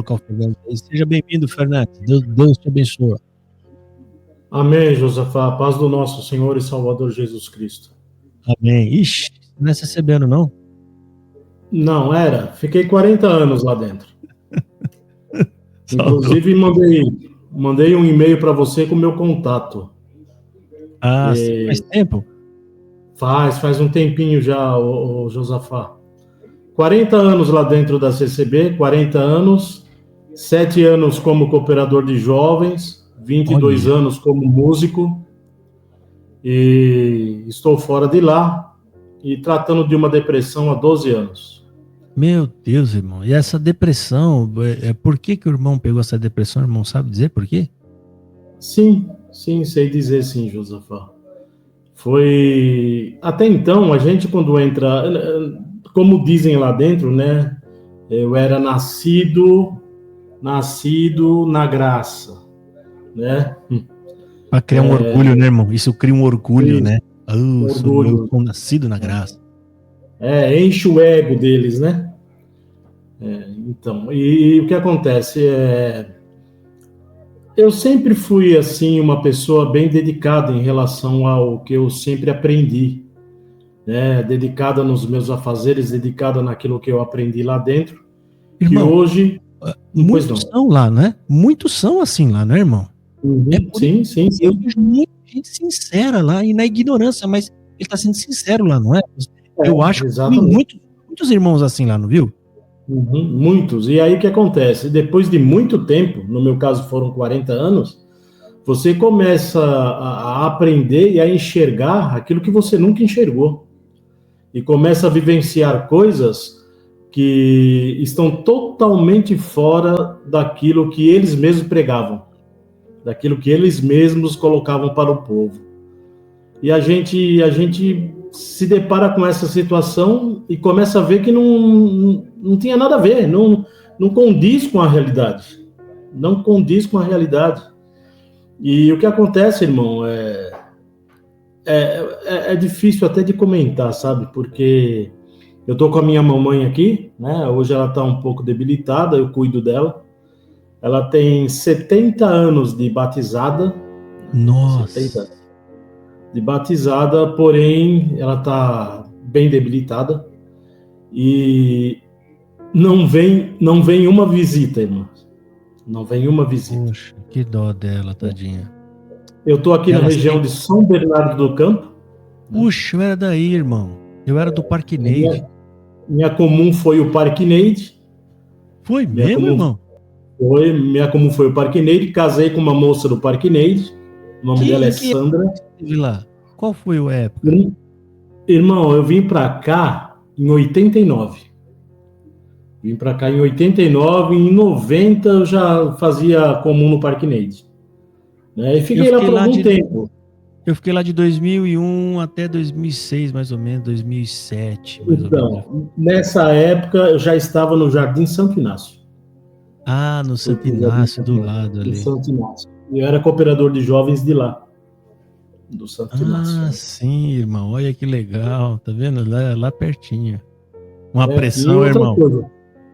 colocar o Fernandes aí. Seja bem-vindo, Fernandes. Deus te abençoe. Amém, Josafá. Paz do nosso Senhor e Salvador Jesus Cristo. Amém. Ixi, não é recebendo, não? Não, era. Fiquei 40 anos lá dentro. Saudou. Inclusive, mandei um e-mail para você com o meu contato. Ah, faz tempo? Faz um tempinho já, o Josafá. 40 anos lá dentro da CCB, 40 anos, 7 anos como cooperador de jovens, 22 Olha. anos como músico, e estou fora de lá e tratando de uma depressão há 12 anos. Meu Deus, irmão. E essa depressão, por que o irmão pegou essa depressão? O irmão sabe dizer por quê? Sim, sei dizer sim, Josafá. Foi... Até então, a gente quando entra, como dizem lá dentro, né? Eu era nascido na graça, né? Pra criar um orgulho, né, irmão? Isso cria um orgulho, né? Eu Orgulho. sou nascido na graça. Enche o ego deles, né? Então, e o que acontece eu sempre fui, assim, uma pessoa bem dedicada em relação ao que eu sempre aprendi, né? Dedicada nos meus afazeres, dedicada naquilo que eu aprendi lá dentro, que Irmão, hoje... muitos são lá, né? Muitos são assim lá, né, irmão? Sim. Eu vejo muita gente sincera lá e na ignorância, mas ele tá sendo sincero lá, não é? Eu acho que tem muitos irmãos assim lá, não viu? Muitos. E aí o que acontece? Depois de muito tempo, no meu caso foram 40 anos, você começa a aprender e a enxergar aquilo que você nunca enxergou. E começa a vivenciar coisas que estão totalmente fora daquilo que eles mesmos pregavam, daquilo que eles mesmos colocavam para o povo. E a gente se depara com essa situação e começa a ver que não tinha nada a ver, não condiz com a realidade. Não condiz com a realidade. E o que acontece, irmão, é difícil até de comentar, sabe? Porque eu tô com a minha mamãe aqui, né? Hoje ela tá um pouco debilitada, eu cuido dela. Ela tem 70 anos de batizada. Nossa. 70 anos de batizada, porém ela tá bem debilitada e não vem uma visita, irmão. Não vem uma visita. Poxa, que dó dela, tadinha. Eu tô aqui na região de São Bernardo do Campo. Puxa, eu era daí, irmão. Eu era do Parque Neide. Minha comum foi o Parque Neide. Foi mesmo, irmão? Minha comum foi o Parque Neide. Casei com uma moça do Parque Neide. O nome dela é Sandra. Lá? Qual foi a época? Irmão, eu vim pra cá em 89. Vim pra cá em 89, em 90 eu já fazia comum no Parque Neide. Né? E fiquei lá por algum tempo. Eu fiquei lá de 2001 até 2006, mais ou menos, 2007. Mais ou menos. Nessa época eu já estava no Jardim Santo Inácio. Ah, no Santo Inácio, do lado ali. Santo Inácio. Eu era cooperador de jovens de lá. Do Santo Inácio. Ah, sim, irmão. Olha que legal. Tá vendo? Lá pertinho. Uma pressão, irmão. Coisa.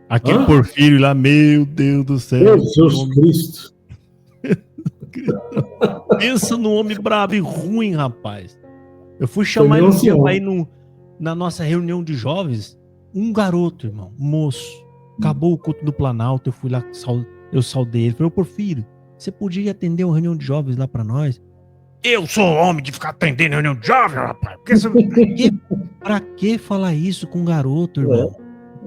Aquele Porfírio lá, meu Deus do céu. Jesus Cristo. Pensa no homem bravo e ruim, rapaz. Eu fui chamar ele um dia pra ir na nossa reunião de jovens. Um garoto, irmão, um moço. Acabou o culto do Planalto, eu fui lá, eu saudei ele. Falei, Porfírio, você podia atender uma reunião de jovens lá pra nós? Eu sou homem de ficar atendendo reunião de jovens, rapaz. Pra que falar isso com um garoto, irmão?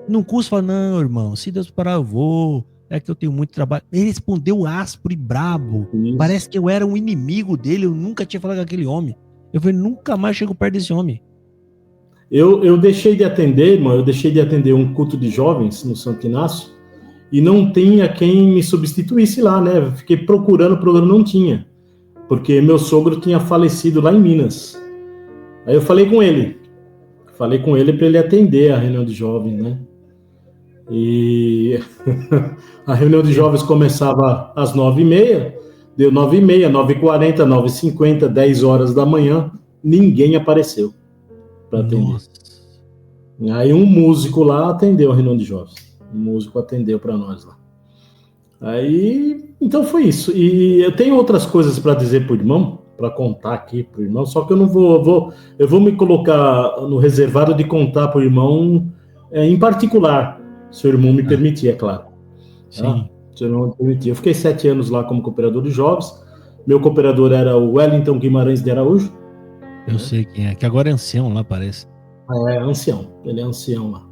Não custa falar, não, irmão, se Deus parar eu vou. É que eu tenho muito trabalho. Ele respondeu áspero e brabo. Isso. Parece que eu era um inimigo dele. Eu nunca tinha falado com aquele homem. Eu falei, nunca mais chego perto desse homem. Eu deixei de atender, irmão. Eu deixei de atender um culto de jovens no Santo Inácio. E não tinha quem me substituísse lá, né? Eu fiquei procurando, não tinha. Porque meu sogro tinha falecido lá em Minas. Aí eu falei com ele. Falei com ele para ele atender a reunião de jovens, né? E a reunião de jovens começava às 9h30, deu 9h30, 9h40, 9h50, 10 horas da manhã, ninguém apareceu para atender. Nossa. Aí um músico lá atendeu a reunião de jovens. Um músico atendeu para nós lá. Aí, então foi isso. E eu tenho outras coisas para dizer pro irmão, para contar aqui pro irmão, só que eu não eu vou me colocar no reservado de contar pro irmão em particular, se o irmão me permitir, é claro. Sim. Tá? Se o irmão me permitir. Eu fiquei 7 anos lá como cooperador de jovens. Meu cooperador era o Wellington Guimarães de Araújo. Eu sei quem é, que agora é ancião lá, parece. É, ancião. Ele é ancião lá.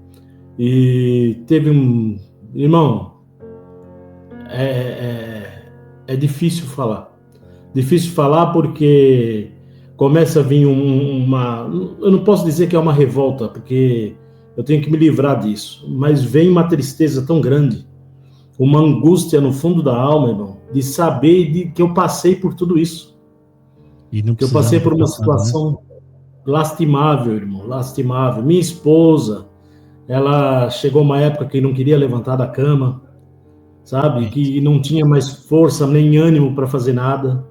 E teve um... Irmão, é difícil falar. Difícil falar porque começa a vir uma... Eu não posso dizer que é uma revolta, porque eu tenho que me livrar disso. Mas vem uma tristeza tão grande, uma angústia no fundo da alma, irmão, de saber que eu passei por tudo isso. E não que eu passei por uma situação lastimável, irmão, lastimável. Minha esposa, ela chegou uma época que não queria levantar da cama, sabe? Que não tinha mais força nem ânimo para fazer nada.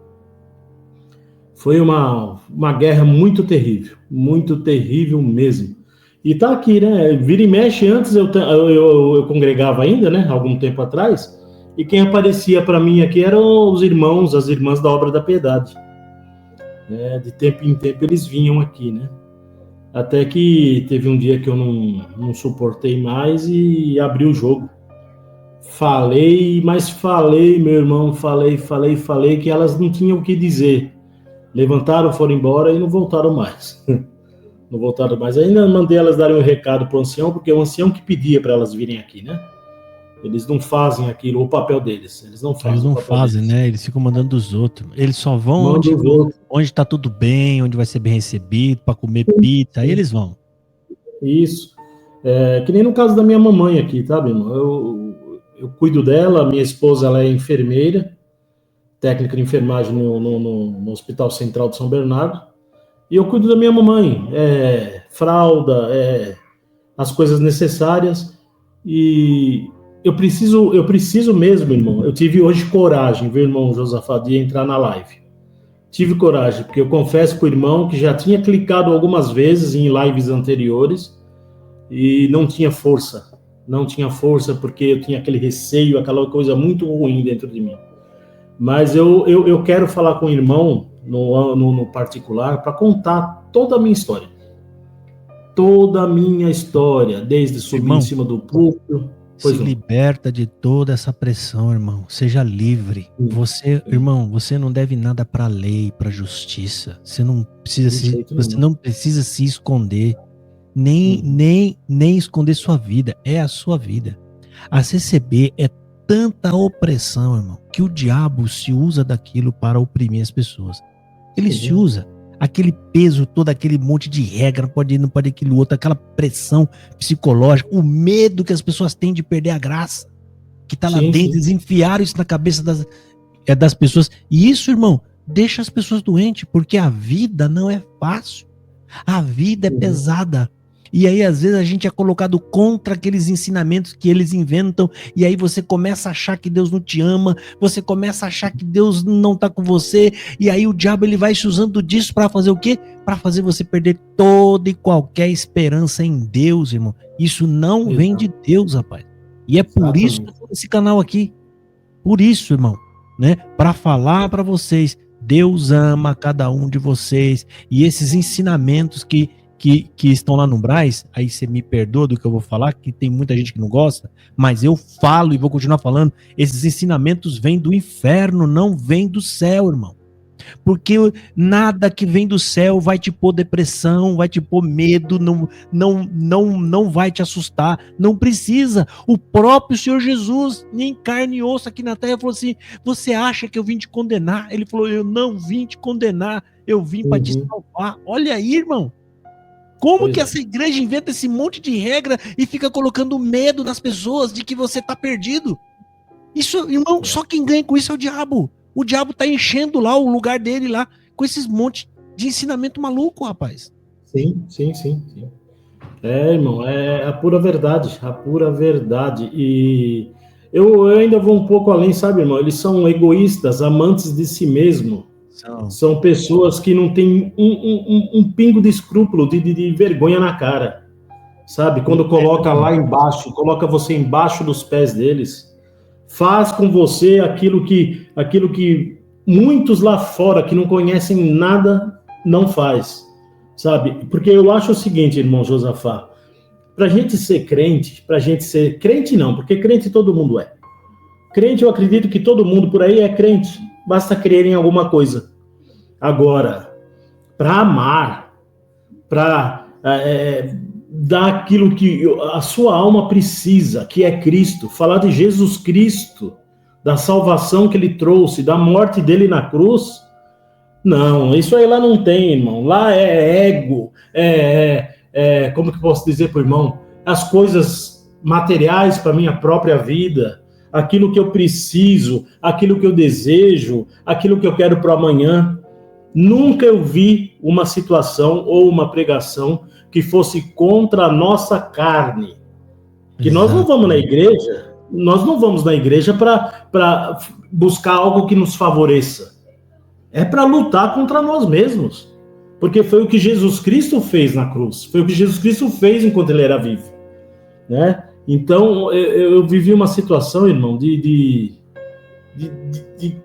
Foi uma guerra muito terrível mesmo. E tá aqui, né? Vira e mexe, antes eu congregava ainda, né? Algum tempo atrás, e quem aparecia para mim aqui eram os irmãos, as irmãs da Obra da Piedade. De tempo em tempo eles vinham aqui, né? Até que teve um dia que eu não suportei mais e abri o jogo. Falei, meu irmão, falei, que elas não tinham o que dizer. Levantaram, foram embora e não voltaram mais. Não voltaram mais. Ainda mandei elas darem um recado pro ancião, porque é o ancião que pedia para elas virem aqui, né? Eles não fazem aquilo, o papel deles. Eles não fazem, né? Eles ficam mandando dos outros. Eles só vão onde tá tudo bem, onde vai ser bem recebido, para comer pizza, aí eles vão. Isso. Que nem no caso da minha mamãe aqui, tá, meu irmão? Eu cuido dela, minha esposa ela é enfermeira, técnica de enfermagem no Hospital Central de São Bernardo, e eu cuido da minha mamãe, fralda, as coisas necessárias, e eu preciso mesmo, irmão. Eu tive hoje coragem, viu, irmão Josafá, de entrar na live. Tive coragem, porque eu confesso pro irmão que já tinha clicado algumas vezes em lives anteriores e não tinha força. Não tinha força porque eu tinha aquele receio, aquela coisa muito ruim dentro de mim. Mas eu quero falar com o irmão no particular para contar toda a minha história. Toda a minha história, desde subir em cima do púlpito. Se liberta de toda essa pressão, irmão. Seja livre. Você, irmão, você não deve nada para a lei, para a justiça. Você não precisa se esconder, nem esconder sua vida. É a sua vida. A CCB é tanta opressão, irmão, que o diabo se usa daquilo para oprimir as pessoas. Ele se usa. Aquele peso todo, aquele monte de regra, não pode aquilo outro, aquela pressão psicológica, o medo que as pessoas têm de perder a graça, que tá lá dentro, eles enfiaram isso na cabeça das pessoas. E isso, irmão, deixa as pessoas doentes, porque a vida não é fácil. A vida é pesada. E aí, às vezes, a gente é colocado contra aqueles ensinamentos que eles inventam, e aí você começa a achar que Deus não te ama, você começa a achar que Deus não tá com você, e aí o diabo ele vai se usando disso para fazer o quê? Para fazer você perder toda e qualquer esperança em Deus, irmão. Isso não vem de Deus, rapaz. E é por isso que eu tô nesse canal aqui. Por isso, irmão, né? Para falar para vocês, Deus ama cada um de vocês, e esses ensinamentos que estão lá no Braz, aí você me perdoa do que eu vou falar, que tem muita gente que não gosta, mas eu falo e vou continuar falando, esses ensinamentos vêm do inferno, não vêm do céu, irmão. Porque nada que vem do céu vai te pôr depressão, vai te pôr medo, não vai te assustar, não precisa. O próprio Senhor Jesus, em carne e osso aqui na terra, falou assim, você acha que eu vim te condenar? Ele falou, eu não vim te condenar, eu vim para te salvar. Olha aí, irmão. Como que essa igreja inventa esse monte de regra e fica colocando medo nas pessoas de que você tá perdido? Isso, irmão, só quem ganha com isso é o diabo. O diabo tá enchendo lá o lugar dele lá com esses montes de ensinamento maluco, rapaz. Sim. Irmão, é a pura verdade, E eu ainda vou um pouco além, sabe, irmão? Eles são egoístas, amantes de si mesmo. São pessoas que não têm um pingo de escrúpulo, de vergonha na cara, sabe? Quando coloca lá embaixo, coloca você embaixo dos pés deles, faz com você aquilo que muitos lá fora que não conhecem nada não faz, sabe? Porque eu acho o seguinte, irmão Josafá, pra gente ser crente não, porque crente todo mundo é. Crente, eu acredito que todo mundo por aí é crente, basta crer em alguma coisa. Agora, para amar, para dar aquilo que a sua alma precisa, que é Cristo, falar de Jesus Cristo, da salvação que ele trouxe, da morte dele na cruz, não, isso aí lá não tem, irmão. Lá é ego, como que eu posso dizer para o irmão? As coisas materiais para minha própria vida, aquilo que eu preciso, aquilo que eu desejo, aquilo que eu quero para amanhã. Nunca eu vi uma situação ou uma pregação que fosse contra a nossa carne. Que nós não vamos na igreja, para buscar algo que nos favoreça. É para lutar contra nós mesmos. Porque foi o que Jesus Cristo fez na cruz. Foi o que Jesus Cristo fez enquanto ele era vivo. Né? Então, eu vivi uma situação, irmão, de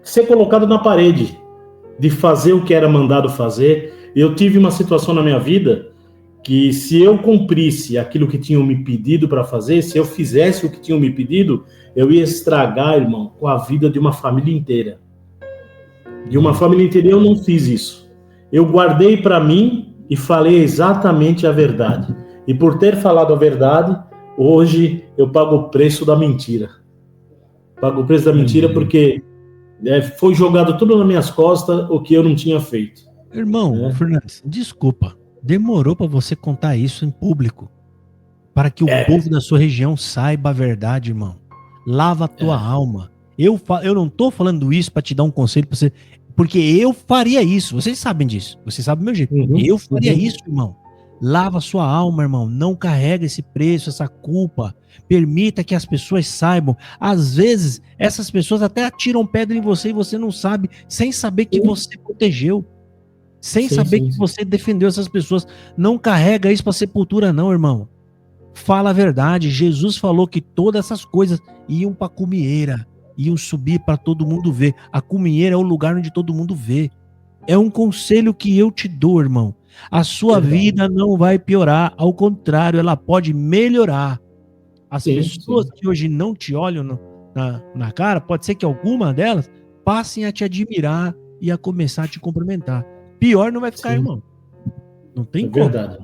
ser colocado na parede, de fazer o que era mandado fazer. Eu tive uma situação na minha vida que, se eu cumprisse aquilo que tinham me pedido para fazer, se eu fizesse o que tinham me pedido, eu ia estragar, irmão, com a vida de uma família inteira. De uma família inteira, eu não fiz isso. Eu guardei para mim e falei exatamente a verdade. E por ter falado a verdade, hoje eu pago o preço da mentira. Pago o preço da mentira porque foi jogado tudo nas minhas costas o que eu não tinha feito. Irmão, Fernandes, desculpa. Demorou para você contar isso em público. Para que o povo da sua região saiba a verdade, irmão. Lava a tua alma. Eu não tô falando isso para te dar um conselho para você, porque eu faria isso. Vocês sabem disso. Vocês sabem o meu jeito. Eu faria isso, irmão. Lava a sua alma, irmão. Não carrega esse preço, essa culpa. Permita que as pessoas saibam. Às vezes, essas pessoas até atiram pedra em você e você não sabe, sem saber que você protegeu. Sem saber que você defendeu essas pessoas. Não carrega isso para sepultura, não, irmão. Fala a verdade. Jesus falou que todas essas coisas iam para a cumieira. Iam subir para todo mundo ver. A cumieira é o lugar onde todo mundo vê. É um conselho que eu te dou, irmão. A sua vida não vai piorar. Ao contrário, ela pode melhorar. As pessoas que hoje não te olham na cara, pode ser que alguma delas passem a te admirar e a começar a te cumprimentar. Pior não vai ficar, irmão. Não tem como. É verdade.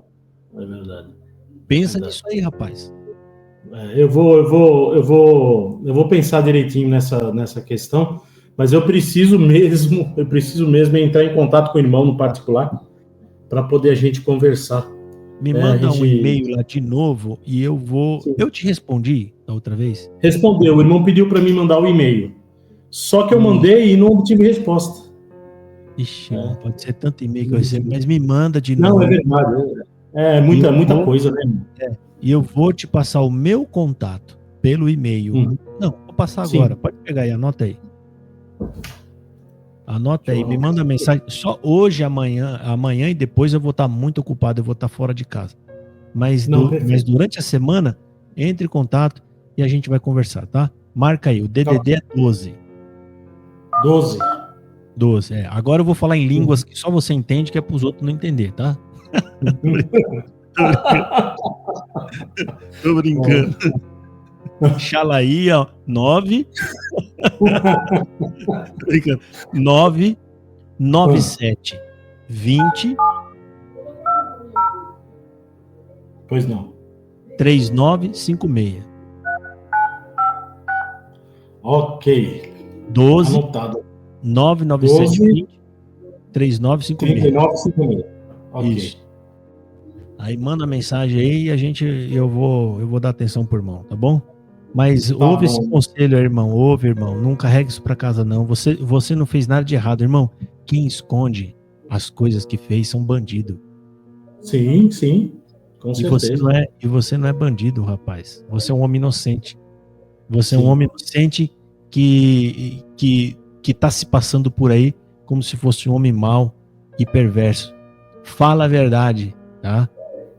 Pensa nisso aí, rapaz. Eu vou pensar direitinho nessa questão, mas eu preciso mesmo entrar em contato com o irmão no particular para poder a gente conversar. Me manda um e-mail lá de novo e eu vou... Sim. Eu te respondi da outra vez? Respondeu, o irmão pediu para mim mandar o e-mail. Só que eu mandei e não obtive resposta. Ixi, pode ser tanto e-mail que eu recebo, mas me manda de novo. Não, é verdade. É muita coisa, né? E eu vou te passar o meu contato pelo e-mail. Não, vou passar agora. Pode pegar aí, anota aí. Anota aí, me manda mensagem. Só hoje, amanhã e depois eu vou estar muito ocupado, eu vou estar fora de casa. Mas durante a semana, entre em contato e a gente vai conversar, tá? Marca aí, o DDD é 12. 12, Agora eu vou falar em línguas que só você entende, que é para os outros não entender, tá? Tô brincando. Xalaí, ó, 9 997 20 Pois não. 3956. Ok. 12 anotado. 997 20 3956. 3956. Ok. Isso. Aí manda mensagem aí e eu vou dar atenção pro irmão, tá bom? Mas ouve esse conselho aí, irmão. Ouve, irmão. Não carregue isso pra casa, não. Você não fez nada de errado, irmão. Quem esconde as coisas que fez são bandido. Sim. Com certeza. E você não é bandido, rapaz. Você é um homem inocente. Você é um homem inocente que tá se passando por aí como se fosse um homem mau e perverso. Fala a verdade, tá?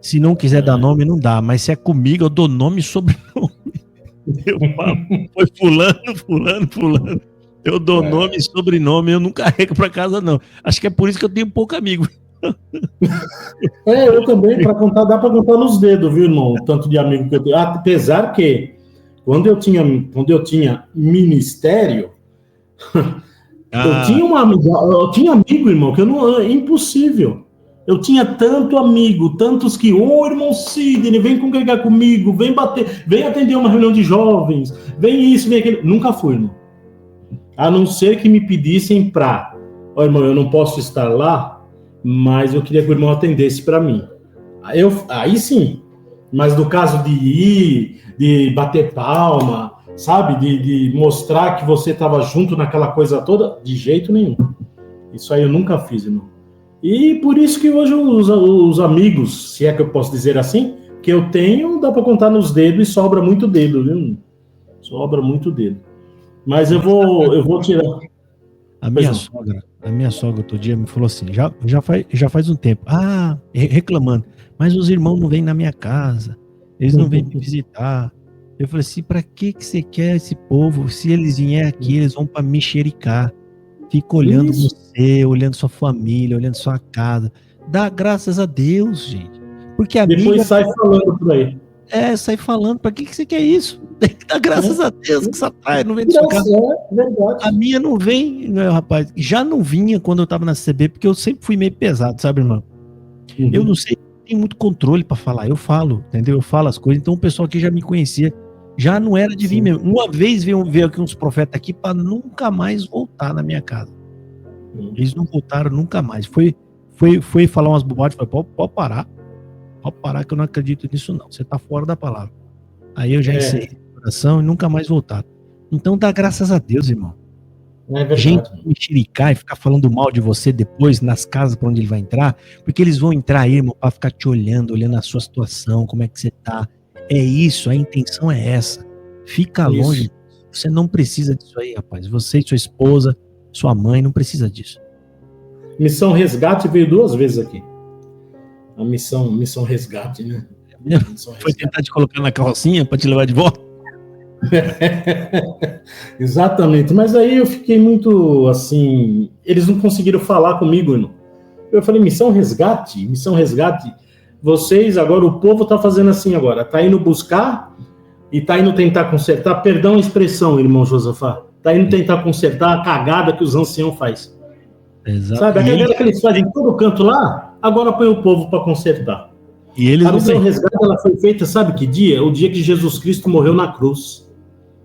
Se não quiser dar nome, não dá. Mas se é comigo, eu dou nome e sobrenome. Eu falo, foi fulano. Eu dou nome e sobrenome, eu não carrego pra casa, não. Acho que é por isso que eu tenho pouco amigo. Eu também, para contar, dá para contar nos dedos, viu, irmão? O tanto de amigo que eu tenho. Apesar que, quando eu tinha ministério, eu tinha amigo, irmão, que é impossível. Eu tinha tanto amigo, tantos que, irmão Sidney, vem congregar comigo, vem atender uma reunião de jovens, vem isso, vem aquilo. Nunca fui, irmão. A não ser que me pedissem irmão, eu não posso estar lá, mas eu queria que o irmão atendesse para mim. Aí sim, mas no caso de ir, de bater palma, sabe, de mostrar que você estava junto naquela coisa toda, de jeito nenhum. Isso aí eu nunca fiz, irmão. E por isso que hoje os amigos, se é que eu posso dizer assim, que eu tenho, dá para contar nos dedos e sobra muito dedo, viu? Sobra muito dedo. Mas eu vou tirar. A minha sogra outro dia me falou assim, já faz um tempo, reclamando, mas os irmãos não vêm na minha casa, eles não vêm me visitar. Eu falei assim, pra que você quer esse povo? Se eles vierem aqui, eles vão pra mexericar. Fica olhando você, olhando sua família, olhando sua casa. Dá graças a Deus, gente. Porque a depois sai falando por aí. Sai falando. Pra que você quer isso? Tem que dar graças a Deus que Satanás não vem de sua casa. A minha não vem, né, rapaz. Já não vinha quando eu tava na CB, porque eu sempre fui meio pesado, sabe, irmão? Uhum. Eu não sei, tenho muito controle pra falar. Eu falo, entendeu? Eu falo as coisas. Então o pessoal aqui já me conhecia. Já não era de vir mesmo. Uma vez veio aqui uns profetas aqui para nunca mais voltar na minha casa. Eles não voltaram nunca mais. Foi falar umas bobagens. Falei, pode parar. Pode parar que eu não acredito nisso não. Você tá fora da palavra. Aí eu já encerrei o coração e nunca mais voltaram. Então dá graças a Deus, irmão. É verdade. Gente mexericar e ficar falando mal de você depois nas casas para onde ele vai entrar, porque eles vão entrar aí, irmão, para ficar te olhando a sua situação, como é que você tá. É isso, a intenção é essa. Fica longe. Você não precisa disso aí, rapaz. Você e sua esposa, sua mãe, não precisa disso. Missão Resgate veio 2 vezes aqui. A missão Resgate, né? Foi tentar te colocar na carrocinha para te levar de volta? Exatamente. Mas aí eu fiquei muito assim... Eles não conseguiram falar comigo, irmão. Eu falei, missão Resgate? Vocês agora, o povo tá fazendo assim agora, tá indo buscar e tá indo tentar consertar, perdão a expressão, irmão Josafá, tá indo tentar consertar a cagada que os anciãos fazem. Exato. Sabe, a cagada que eles fazem em todo canto lá, agora põe o povo para consertar. E eles a missão Resgate, ela foi feita, sabe que dia? O dia que Jesus Cristo morreu na cruz.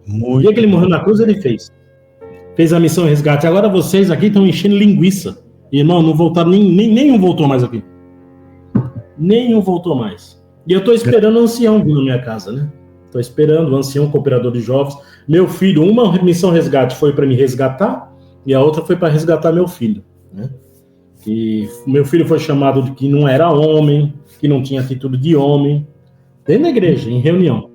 O dia que ele morreu na cruz, ele fez a missão Resgate. Agora vocês aqui estão enchendo linguiça. Irmão, não voltaram, nenhum voltou mais aqui. Nenhum voltou mais. E eu tô esperando o ancião vir na minha casa, né? Tô esperando o ancião, cooperador de jovens. Meu filho, uma missão Resgate foi para me resgatar e a outra foi para resgatar meu filho, né? E meu filho foi chamado de que não era homem, que não tinha atitude de homem, dentro da igreja, em reunião.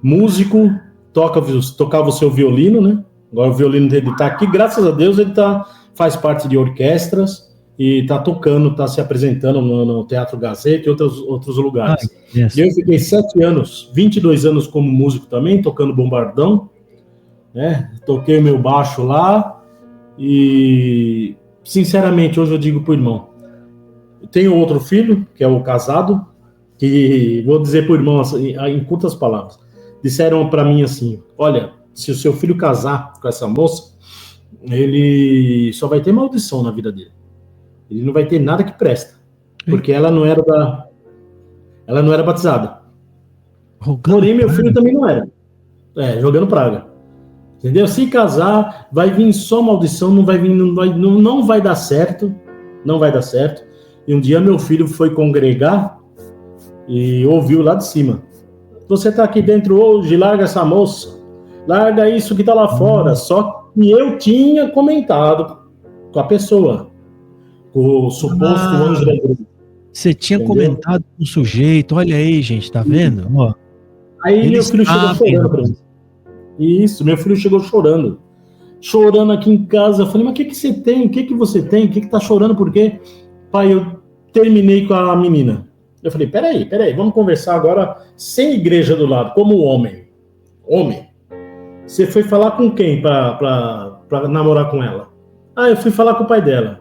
Músico, tocava o seu violino, né? Agora o violino dele tá aqui, graças a Deus ele faz parte de orquestras e tá tocando, tá se apresentando no Teatro Gazeta e outros lugares. E eu fiquei 22 anos como músico também, tocando bombardão, né? Toquei o meu baixo lá e, sinceramente, hoje eu digo pro irmão, eu tenho outro filho, que é o casado, que vou dizer pro irmão assim, em curtas palavras, disseram para mim assim, olha, se o seu filho casar com essa moça, ele só vai ter maldição na vida dele. Ele não vai ter nada que presta. Porque ela não era batizada. Porém, meu filho também não era. Jogando praga. Entendeu? Se casar, vai vir só maldição, não vai dar certo. Não vai dar certo. E um dia meu filho foi congregar e ouviu lá de cima. Você tá aqui dentro hoje, larga essa moça. Larga isso que tá lá fora. Só que eu tinha comentado com a pessoa. O suposto anjo da igreja. Você tinha comentado com o sujeito, olha aí, gente, tá vendo? Ó, aí meu filho chegou chorando pra mim. Isso, meu filho chegou chorando. Chorando aqui em casa. Eu falei, mas o que você tem? O que você tem? O que tá chorando? Por quê? Pai, eu terminei com a menina. Eu falei, peraí, vamos conversar agora sem igreja do lado, como homem. Homem. Você foi falar com quem para namorar com ela? Ah, eu fui falar com o pai dela.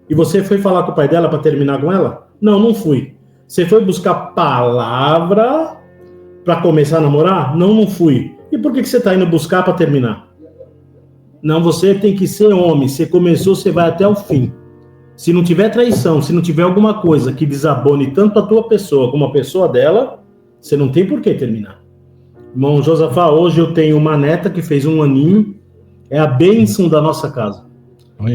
E você foi falar com o pai dela para terminar com ela? Não, não fui. Você foi buscar palavra para começar a namorar? Não, não fui. E por que você está indo buscar para terminar? Não, você tem que ser homem. Você começou, você vai até o fim. Se não tiver traição, se não tiver alguma coisa que desabone tanto a tua pessoa como a pessoa dela, você não tem por que terminar. Irmão Josafá, hoje eu tenho uma neta que fez 1 aninho, é a bênção da nossa casa.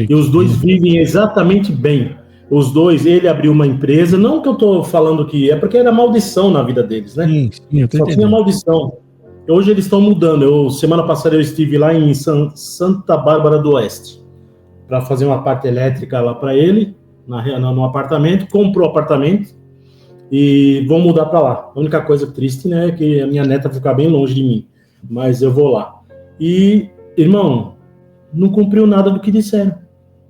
E os dois vivem exatamente bem. Os dois, ele abriu uma empresa, não que eu estou falando que é porque era maldição na vida deles, né? Sim, eu tô Só entendendo. tinha maldição. Hoje eles estão mudando. Semana passada eu estive lá em Santa Bárbara do Oeste para fazer uma parte elétrica lá para ele, no apartamento. Comprou o apartamento e vão mudar para lá. A única coisa triste, né, é que a minha neta vai ficar bem longe de mim, mas eu vou lá. E, irmão, não cumpriu nada do que disseram.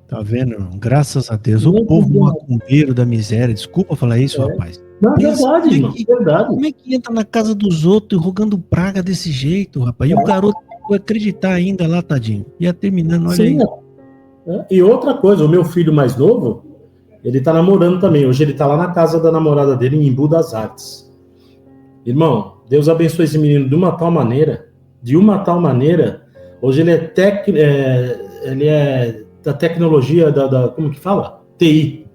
Tá vendo, irmão? Graças a Deus. O povo macumbeiro da miséria. Desculpa falar isso, rapaz. Não, é verdade, irmão. Verdade. Como é que entra na casa dos outros rogando praga desse jeito, rapaz? E o garoto foi acreditar ainda lá, tadinho. Ia terminando, olha. Sim, aí. E outra coisa, o meu filho mais novo, ele tá namorando também. Hoje ele tá lá na casa da namorada dele, em Embu das Artes. Irmão, Deus abençoe esse menino de uma tal maneira. Hoje ele ele é da tecnologia, como que fala? TI.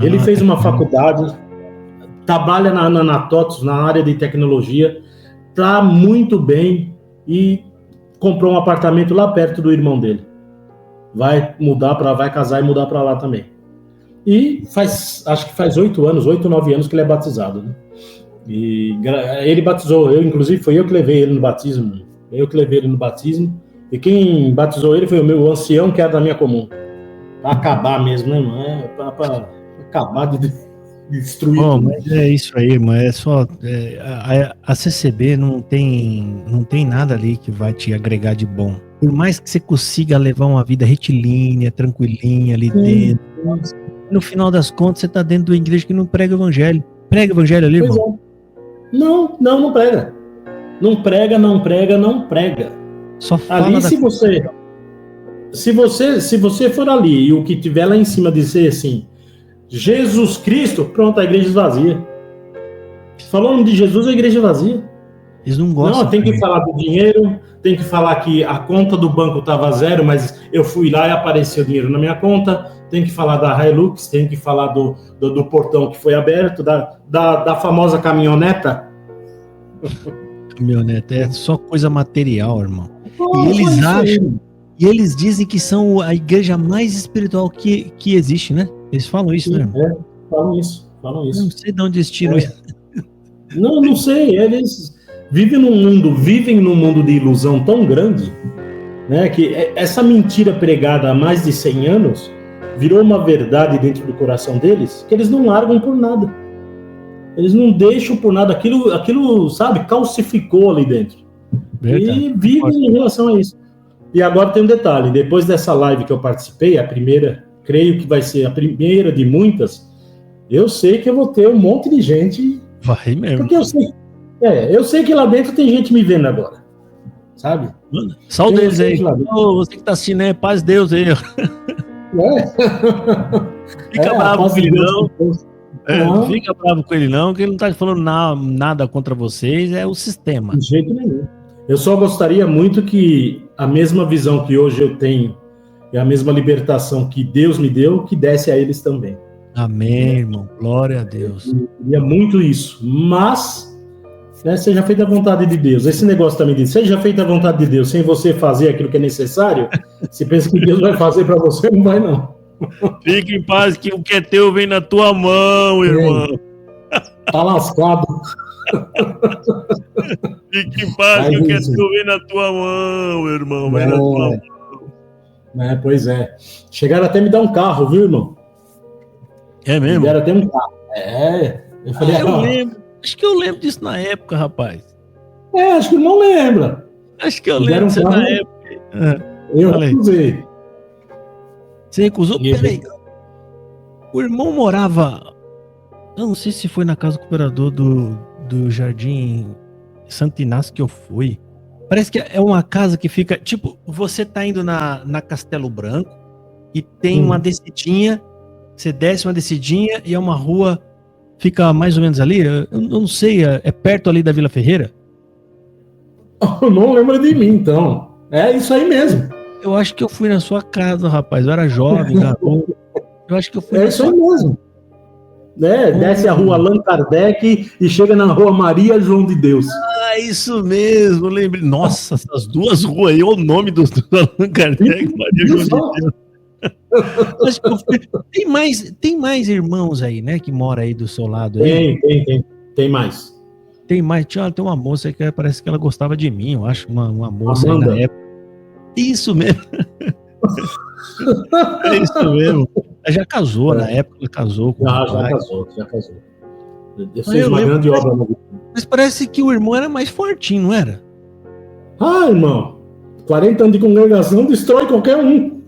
Ele fez uma faculdade, trabalha na TOTS, na área de tecnologia, tá muito bem e comprou um apartamento lá perto do irmão dele. Vai casar e mudar para lá também. E acho que faz 8 anos, 8, 9 anos que ele é batizado, né? E ele batizou, inclusive foi eu que levei ele no batismo. E quem batizou ele foi o meu ancião, que era da minha comum. Pra acabar mesmo, né, irmão? Pra acabar de destruir. Bom, mas é isso aí, irmão. É só. A CCB não tem nada ali que vai te agregar de bom. Por mais que você consiga levar uma vida retilínea, tranquilinha ali dentro, no final das contas, você tá dentro de uma igreja que não prega o evangelho. Prega o evangelho ali, irmão? Não prega. Não prega. Só fala ali, se você for ali e o que tiver lá em cima dizer assim, Jesus Cristo, pronto, a igreja esvazia. Falando de Jesus, a igreja vazia. Eles não gostam. Não, tem que falar do dinheiro, tem que falar que a conta do banco estava zero, mas eu fui lá e apareceu dinheiro na minha conta. Tem que falar da Hilux, tem que falar do portão que foi aberto, da famosa caminhoneta. Caminhoneta é só coisa material, irmão. E eles acham, e eles dizem que são a igreja mais espiritual que existe, né? Eles falam isso, né? Falam isso. Não sei de onde eles tiram isso. Não sei. Eles vivem num mundo de ilusão tão grande, né? Que essa mentira pregada há mais de 100 anos virou uma verdade dentro do coração deles, que eles não largam por nada. Eles não deixam por nada. Aquilo, sabe, calcificou ali dentro. Verdade. E vivem em relação a isso. E agora tem um detalhe. Depois dessa live que eu participei, a primeira, creio que vai ser a primeira de muitas, eu sei que eu vou ter um monte de gente. Vai mesmo. Porque eu sei que lá dentro tem gente me vendo agora. Sabe? Só o deles aí. Você que tá assistindo aí, paz Deus aí. Fica bravo com ele não. Fica bravo com ele não, que ele não tá falando nada contra vocês, é o sistema. De jeito nenhum. Eu só gostaria muito que a mesma visão que hoje eu tenho e a mesma libertação que Deus me deu, que desse a eles também. Amém, irmão. Glória a Deus. Eu queria muito isso. Mas, seja feita a vontade de Deus. Esse negócio também diz, seja feita a vontade de Deus, sem você fazer aquilo que é necessário, você pensa que Deus vai fazer para você, não vai não. Fique em paz que o que é teu vem na tua mão, irmão. Tá lascado. Fique em paz que o que é teu vem na tua mão, irmão. Vem na tua mão. Pois é. Chegaram até me dar um carro, viu, irmão? É mesmo? Me deram até um carro. Eu falei, eu lembro. Acho que eu lembro disso na época, rapaz. Acho que o irmão lembra. Acho que eu lembro disso na época. Eu recusei. Você recusou? Peraí. O irmão morava... Eu não sei se foi na casa do cooperador do Jardim Santo Inácio que eu fui. Parece que é uma casa que fica, tipo, você tá indo na Castelo Branco e tem uma descidinha, você desce uma descidinha e é uma rua, fica mais ou menos ali, eu não sei, é perto ali da Vila Ferreira? Eu não lembro de mim, então. É isso aí mesmo. Eu acho que eu fui na sua casa, rapaz, eu era jovem, garoto. Eu acho que eu fui na sua casa. É isso aí mesmo. Né? Desce a rua Allan Kardec e chega na rua Maria João de Deus. Ah, isso mesmo, lembrei. Nossa, essas duas ruas aí, o nome do Allan Kardec, Maria João de Deus. Acho que eu fui... tem mais irmãos aí, né, que mora aí do seu lado aí? Tem mais. Tem mais, tem uma moça que parece que ela gostava de mim, eu acho, uma moça Amanda. aí na época. Isso mesmo. É isso mesmo. Ela já casou, na época ela casou com já casou. Fez uma grande obra na vida. Mas parece que o irmão era mais fortinho, não era? Ah, irmão, 40 anos de congregação destrói qualquer um.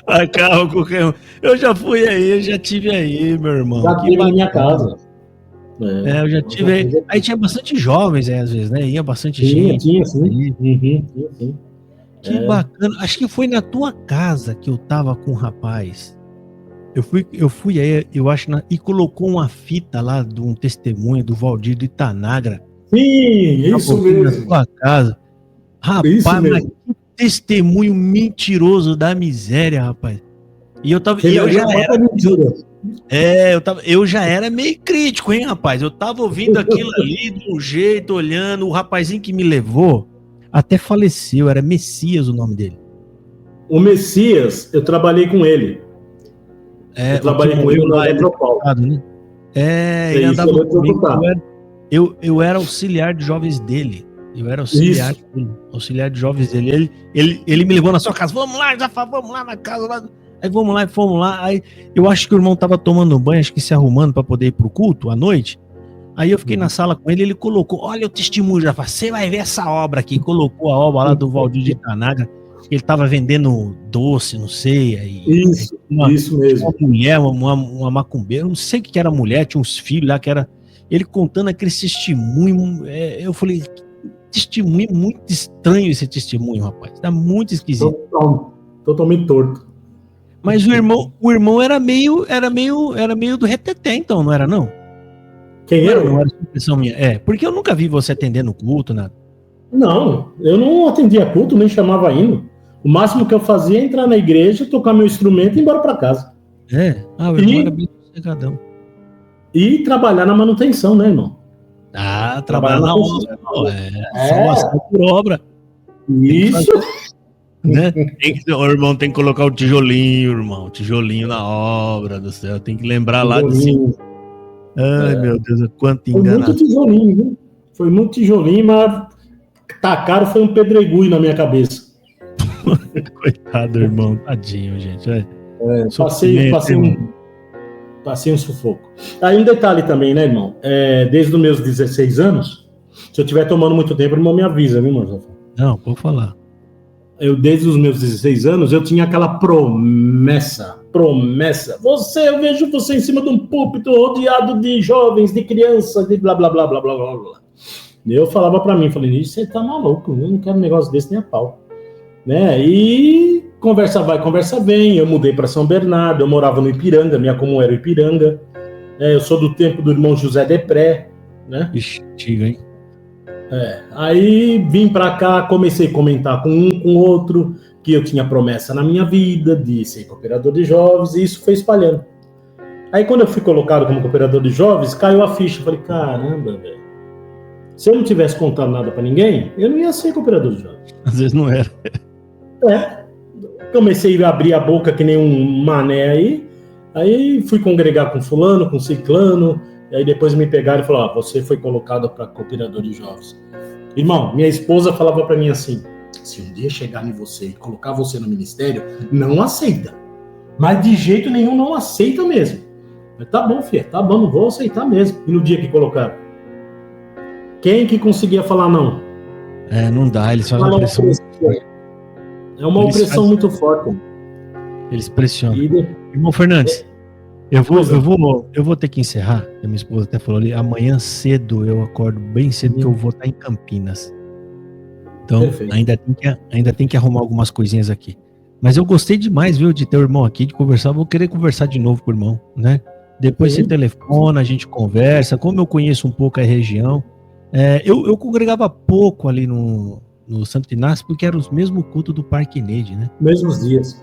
Acaba com qualquer um. Eu já fui aí, eu já tive aí, meu irmão. Já tive na minha casa. Eu já tive aí. Aí tinha bastante jovens aí, às vezes, né? Ia bastante gente. Tinha, sim. Tinha, sim. Que bacana. Acho que foi na tua casa que eu tava com um rapaz. Eu fui aí, eu acho, e colocou uma fita lá de um testemunho do Valdir do Itanagra. Sim, isso mesmo. Na tua casa. Rapaz, mas que testemunho mentiroso da miséria, rapaz. E eu tava. Eu já era meio crítico, hein, rapaz? Eu tava ouvindo aquilo ali de um jeito, olhando. O rapazinho que me levou até faleceu, era Messias o nome dele. O Messias, eu trabalhei com ele. Eu trabalhei com ele no Eletropaulo. Né? Ele andava comigo. Eu era auxiliar de jovens dele. Eu era auxiliar de jovens dele. Ele me levou na sua casa. Vamos lá, Jafar, vamos lá na casa. Lá. Aí fomos lá. Aí eu acho que o irmão tava tomando banho, acho que se arrumando para poder ir pro culto à noite. Aí eu fiquei na sala com ele colocou, olha o testemunho, Jafar, você vai ver essa obra aqui. Colocou a obra lá do Valdir de Itanagra. Ele tava vendendo doce, não sei. Isso mesmo. Uma mulher, uma macumbeira, não sei o que era a mulher, tinha uns filhos lá que era. Ele contando aquele testemunho. Eu falei, testemunho muito estranho esse testemunho, rapaz. Tá muito esquisito. Totalmente torto. Mas o irmão era meio do reteté, então, não era não? Quem era? Não era impressão minha. Porque eu nunca vi você atendendo culto, nada. Não, eu não atendia culto, nem chamava hino. O máximo que eu fazia é entrar na igreja, tocar meu instrumento e ir embora para casa. O irmão era bem sossegadão. E trabalhar na manutenção, né, irmão? Trabalhar na obra. Só por obra. Isso. Né? O irmão tem que colocar o tijolinho, irmão. Tijolinho na obra do céu. Tem que lembrar lá de cima. Ai, meu Deus, quanto engano. Foi muito tijolinho, viu? Foi muito tijolinho, mas tacaram foi um pedregulho na minha cabeça. Coitado, irmão. Tadinho, gente. Passei um sufoco. Aí um detalhe também, né, irmão? Desde os meus 16 anos, se eu estiver tomando muito tempo, o irmão me avisa, viu, irmão? Não, pode falar. Desde os meus 16 anos, eu tinha aquela promessa. Eu vejo você em cima de um púlpito rodeado de jovens, de crianças, de blá, blá, blá, blá, blá, blá, blá. Eu falava pra mim, você tá maluco, eu não quero um negócio desse nem a pau. Né? E conversa vai, conversa vem, eu mudei para São Bernardo, eu morava no Ipiranga, minha comum era o Ipiranga. Eu sou do tempo do irmão José Depré, né? Ixi, hein? Aí vim para cá, comecei a comentar com um, com outro, que eu tinha promessa na minha vida de ser cooperador de jovens, e isso foi espalhando. Aí quando eu fui colocado como cooperador de jovens, caiu a ficha. Eu falei, caramba, velho. Se eu não tivesse contado nada para ninguém, eu não ia ser cooperador de jovens. Às vezes não era. Comecei a abrir a boca que nem um mané aí fui congregar com fulano, com ciclano, e aí depois me pegaram e falaram, você foi colocado para cooperador de jovens. Irmão, minha esposa falava para mim assim, se um dia chegar em você e colocar você no ministério, não aceita. Mas de jeito nenhum não aceita mesmo. Mas tá bom, filha, tá bom, não vou aceitar mesmo. E no dia que colocaram? Quem que conseguia falar não? Não dá, eles fazem uma pressão. É uma opressão muito forte. Eles pressionam. Irmão Fernandes, Eu vou ter que encerrar. A minha esposa até falou ali, amanhã cedo eu acordo bem cedo que eu vou estar em Campinas. Então, ainda tem que arrumar algumas coisinhas aqui. Mas eu gostei demais, viu, de ter o irmão aqui, de conversar. Vou querer conversar de novo com o irmão, né? Depois você telefona, a gente conversa. Como eu conheço um pouco a região. Eu congregava pouco ali no Santo Inácio, porque era os mesmos cultos do Parque Neide, né? Mesmos dias.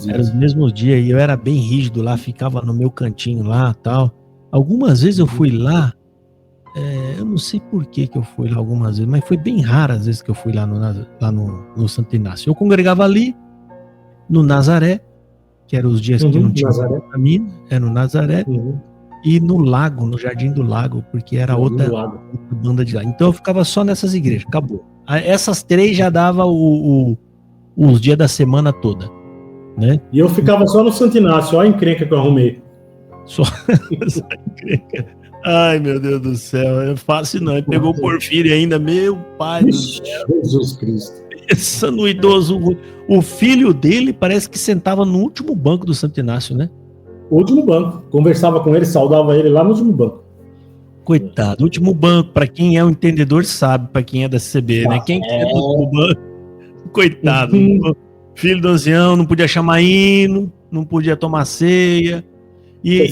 Era os mesmos dias, e eu era bem rígido lá, ficava no meu cantinho lá e tal. Algumas vezes eu fui lá, eu não sei por que eu fui lá algumas vezes, mas foi bem raro as vezes que eu fui lá no Santo Inácio. Eu congregava ali, no Nazaré, que eram os dias que não tinha caminho, era no Nazaré, e no Lago, no Jardim do Lago, porque era outra banda de lá. Então eu ficava só nessas igrejas, acabou. Essas 3 já dava os dias da semana toda, né? E eu ficava só no Santo Inácio, olha a encrenca que eu arrumei. Só essa encrenca. Ai, meu Deus do céu, é fácil não. Ele pegou o Porfírio ainda, meu pai do céu. Jesus Cristo. Pensa no idoso. O filho dele parece que sentava no último banco do Santo Inácio, né? O último banco. Conversava com ele, saudava ele lá no último banco. Coitado, último banco, para quem é um entendedor sabe, para quem é da CB, né? Quem é do último banco, coitado. Filho do ancião, não podia chamar hino, não podia tomar ceia. E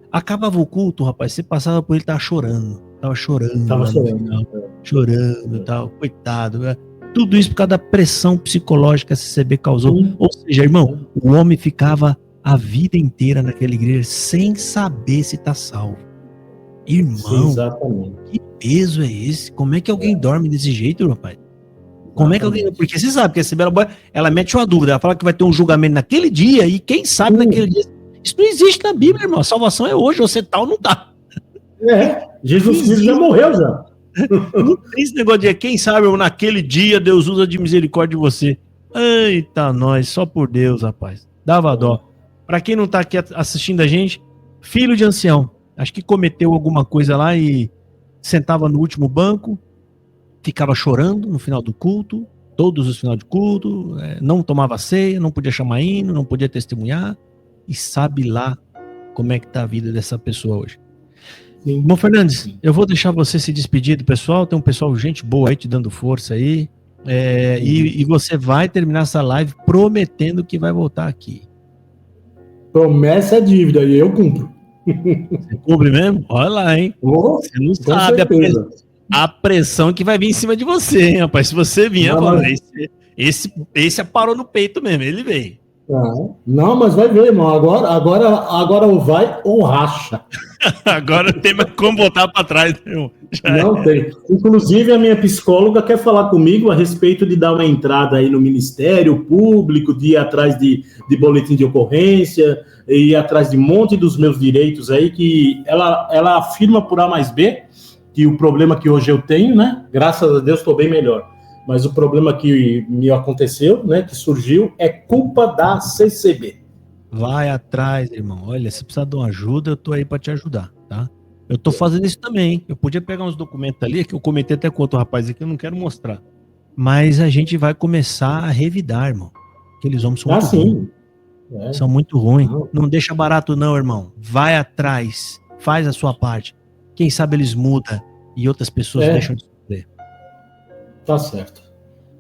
acabava o culto, rapaz, você passava por ele, tava chorando. Tava chorando e tal, coitado. Tudo isso por causa da pressão psicológica que a CCB causou. Ou seja, irmão, o homem ficava a vida inteira naquela igreja sem saber se tá salvo. Irmão, que peso é esse? Como é que alguém dorme desse jeito, rapaz? Como é que alguém... Porque você sabe que a CCB, ela mete uma dúvida, ela fala que vai ter um julgamento naquele dia, e quem sabe naquele dia... Isso não existe na Bíblia, irmão. A salvação é hoje, você tá ou não tá. Jesus Cristo já morreu, já. Não tem esse negócio de quem sabe, naquele dia Deus usa de misericórdia de você. Eita, nós, só por Deus, rapaz. Dava dó. Pra quem não tá aqui assistindo a gente, filho de ancião, acho que cometeu alguma coisa lá e sentava no último banco, ficava chorando no final do culto, todos os finais de culto, não tomava ceia, não podia chamar hino, não podia testemunhar, e sabe lá como é que tá a vida dessa pessoa hoje. Bom, Fernandes, eu vou deixar você se despedir do pessoal, tem um pessoal, gente boa aí te dando força aí, e você vai terminar essa live prometendo que vai voltar aqui. Promessa é dívida, e eu cumpro. Você cumpre mesmo? Olha lá, hein? Você não sabe a pressão que vai vir em cima de você, hein, rapaz? Se você vier, esse parou no peito mesmo, ele veio. Não, mas vai ver, irmão. Agora ou vai ou racha. Agora tem mais como voltar para trás, irmão. Não tem. Inclusive, a minha psicóloga quer falar comigo a respeito de dar uma entrada aí no Ministério Público, de ir atrás de boletim de ocorrência, ir atrás de um monte dos meus direitos aí, que ela afirma por A mais B que o problema que hoje eu tenho, né? Graças a Deus estou bem melhor. Mas o problema que me aconteceu, né, que surgiu, é culpa da CCB. Vai atrás, irmão. Olha, se precisar de uma ajuda, eu tô aí para te ajudar, tá? Eu tô fazendo isso também, hein? Eu podia pegar uns documentos ali, que eu comentei até com outro rapaz aqui, eu não quero mostrar. Mas a gente vai começar a revidar, irmão. Aqueles homens são muito ruins. São muito ruins. Não deixa barato não, irmão. Vai atrás. Faz a sua parte. Quem sabe eles mudam e outras pessoas deixam de sofrer. Tá certo.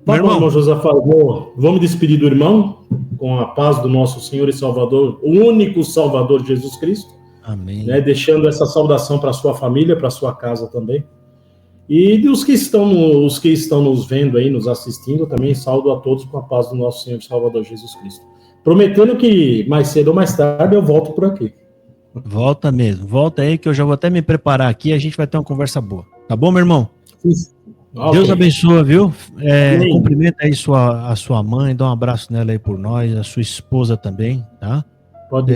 Tá bom, irmão Josafá, vou me despedir do irmão com a paz do nosso Senhor e Salvador, o único Salvador Jesus Cristo. Amém. Né, deixando essa saudação para sua família, para sua casa também. E dos que estão nos vendo aí, nos assistindo, também saúdo a todos com a paz do nosso Senhor e Salvador Jesus Cristo. Prometendo que mais cedo ou mais tarde eu volto por aqui. Volta mesmo. Volta aí que eu já vou até me preparar aqui e a gente vai ter uma conversa boa. Tá bom, meu irmão? Okay. Deus abençoe, viu? Cumprimenta aí a sua mãe, dá um abraço nela aí por nós, a sua esposa também, tá? Pode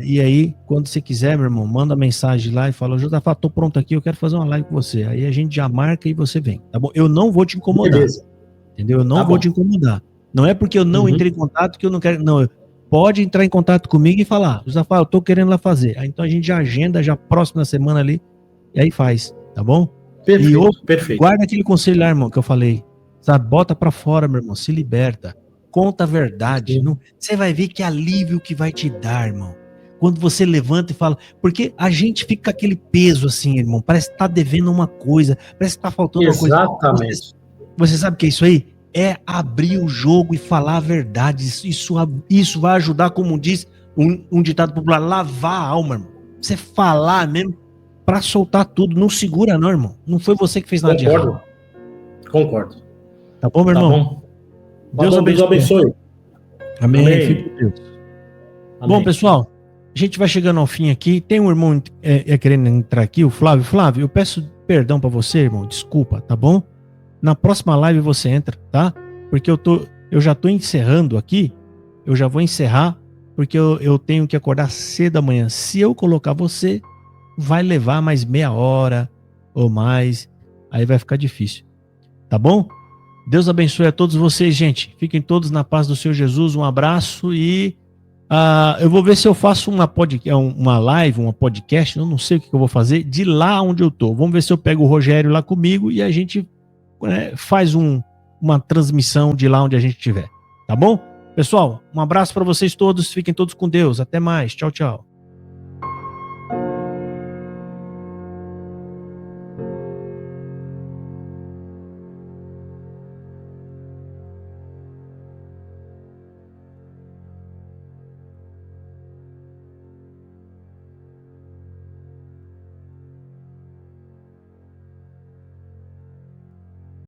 e aí, quando você quiser, meu irmão, manda mensagem lá e fala, Josafá, tô pronto aqui, eu quero fazer uma live com você. Aí a gente já marca e você vem, tá bom? Eu não vou te incomodar, beleza. Entendeu? Eu não vou te incomodar. Não é porque eu não entrei em contato que eu não quero, não. Pode entrar em contato comigo e falar, Josafá, eu tô querendo lá fazer. Aí, então a gente já agenda, já próxima semana ali, e aí faz, tá bom? Perfeito. Guarda aquele conselho lá, irmão, que eu falei. Sabe? Bota pra fora, meu irmão. Se liberta. Conta a verdade. Você vai ver que alívio que vai te dar, irmão. Quando você levanta e fala... Porque a gente fica com aquele peso assim, irmão. Parece que tá devendo uma coisa. Parece que tá faltando uma coisa. Exatamente. Você sabe o que é isso aí? É abrir o jogo e falar a verdade. Isso vai ajudar, como diz um ditado popular, lavar a alma, irmão. Você falar mesmo pra soltar tudo. Não segura não, irmão. Não foi você que fez nada de errado. Concordo. Tá bom, meu irmão? Deus abençoe. Amém. Fique com Deus. Amém. Bom, pessoal, a gente vai chegando ao fim aqui. Tem um irmão querendo entrar aqui, o Flávio. Flávio, eu peço perdão pra você, irmão. Desculpa, tá bom? Na próxima live você entra, tá? Porque eu já tô encerrando aqui. Eu já vou encerrar, porque eu tenho que acordar cedo amanhã. Se eu colocar você, vai levar mais meia hora ou mais. Aí vai ficar difícil. Tá bom? Deus abençoe a todos vocês, gente. Fiquem todos na paz do Senhor Jesus. Um abraço e eu vou ver se eu faço uma live, uma podcast. Eu não sei o que eu vou fazer de lá onde eu tô. Vamos ver se eu pego o Rogério lá comigo e a gente faz uma transmissão de lá onde a gente estiver. Tá bom? Pessoal, um abraço para vocês todos. Fiquem todos com Deus. Até mais. Tchau, tchau.